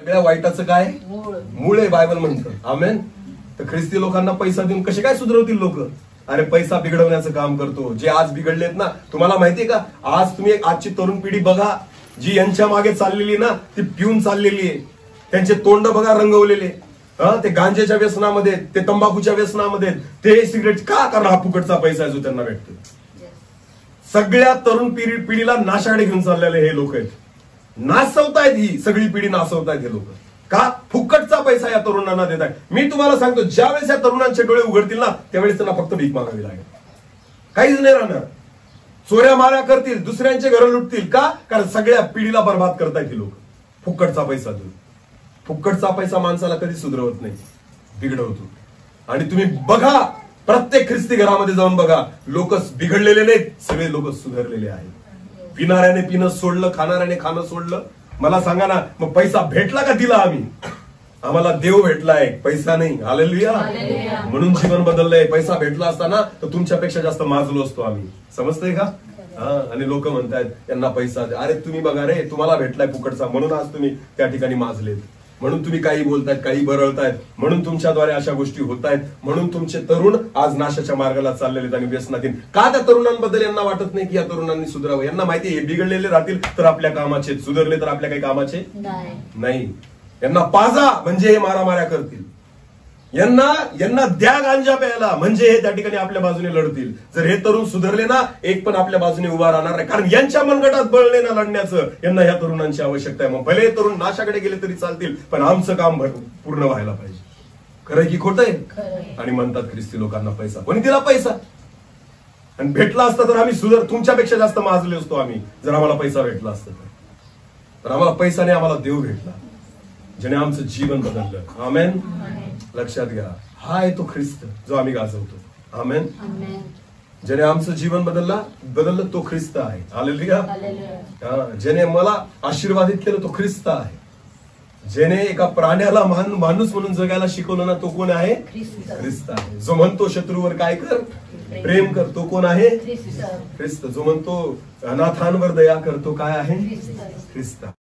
सगळ्या वाईटाचं काय मूळ आहे बायबल म्हणतं. आमेन. तर ख्रिस्ती लोकांना पैसा देऊन कसे काय सुधरवतील लोक? अरे पैसा बिघडवण्याचं काम करतो. जे आज बिघडलेत ना, तुम्हाला माहितीये का, आज तुम्ही आजची तरुण पिढी बघा, जी यांच्या मागे चाललेली ना, ती पिऊन चाललेली आहे. त्यांचे तोंड बघा रंगवलेले, ते गांजेच्या व्यसनामध्ये, ते तंबाखूच्या व्यसनामध्ये, ते सिगरेट. का? कारण हा फुकटचा पैसा आहे जो त्यांना भेटतो. सगळ्या तरुण पिढीला नाशाकडे घेऊन चाललेले हे लोक आहेत. नासवतायत, ही सगळी पिढी नासवतायत हे लोक. का? फुकटचा पैसा या तरुणांना देत आहे. मी तुम्हाला सांगतो, ज्यावेळेस या तरुणांचे डोळे उघडतील ना, त्यावेळेस त्यांना फक्त भीक मागावी लागेल. काहीच नाही राहणार. चोऱ्या माऱ्या करतील, दुसऱ्यांचे घर लुटतील. का? कारण सगळ्या पिढीला बर्बाद करतायत ही लोक फुकटचा पैसा देऊन. फुकटचा पैसा माणसाला कधी सुधरवत नाही, बिघडवतो. आणि तुम्ही बघा, प्रत्येक ख्रिस्ती घरामध्ये जाऊन बघा, लोक बिघडलेले नाहीत, सगळे लोक सुधारलेले आहेत. पिणाऱ्याने पिणं सोडलं, खाणाऱ्याने खाणं सोडलं. मला सांगा ना, मग पैसा भेटला का दिला आम्ही? आम्हाला देव भेटलाय, पैसा नाही. हालेलुया. म्हणून जीवन बदललंय. पैसा भेटला असताना तर तुमच्यापेक्षा जास्त माजलो असतो आम्ही. समजतंय का? आणि लोक म्हणतायत यांना पैसा दे. अरे तुम्ही बघा रे, तुम्हाला भेटलाय फुकटचा, म्हणून आज तुम्ही त्या ठिकाणी माजलेत. म्हणून तुम्ही काही बोलतायत, काही बरळतायत, म्हणून तुमच्याद्वारे अशा गोष्टी होत आहेत. म्हणून तुमचे तरुण आज नाशाच्या मार्गाला चाललेले आणि व्यसनाधीन. का? त्या तरुणांबद्दल यांना वाटत नाही की या तरुणांनी सुधारावं. यांना माहिती आहे, हे बिघडलेले राहतील तर आपल्या कामाचे, सुधारले तर आपल्या काही कामाचे नाही. यांना पाजा म्हणजे हे मारामाऱ्या करतील. यांना द्या गांजा प्यायला म्हणजे हे त्या ठिकाणी आपल्या बाजूने लढतील. जर हे तरुण सुधारले ना, एक पण आपल्या बाजूने उभा राहणार नाही. कारण यांच्या मनगटात बळ नाही ना लढण्याचं. यांना ह्या तरुणांची आवश्यकता आहे. मग भले हे तरुण नाशाकडे गेले तरी चालतील, पण आमचं काम पूर्ण व्हायला पाहिजे. खरं की खोटं आहे? आणि म्हणतात ख्रिस्ती लोकांना पैसा. कोणी दिला पैसा? आणि भेटला असता तर आम्ही तुमच्यापेक्षा जास्त माजले असतो आम्ही, जर आम्हाला पैसा भेटला असता तर. आम्हाला पैसा नाही, आम्हाला देव भेटला, ज्याने आमचं जीवन बदललं. आमेन. लक्षात घ्या, हा आहे तो ख्रिस्त जो आम्ही गाजवतो. आमेन. ज्याने आमचं जीवन बदललं तो ख्रिस्त आहे. हालेलुया. ज्याने मला आशीर्वादित केलं तो ख्रिस्त आहे. ज्याने एका प्राण्याला माणूस म्हणून जगायला शिकवलं ना, तो कोण आहे? ख्रिस्त आहे. जो म्हणतो शत्रूवर काय कर, प्रेम कर, तो कोण आहे? ख्रिस्त. जो म्हणतो अनाथांवर दया कर, तो काय आहे? ख्रिस्त.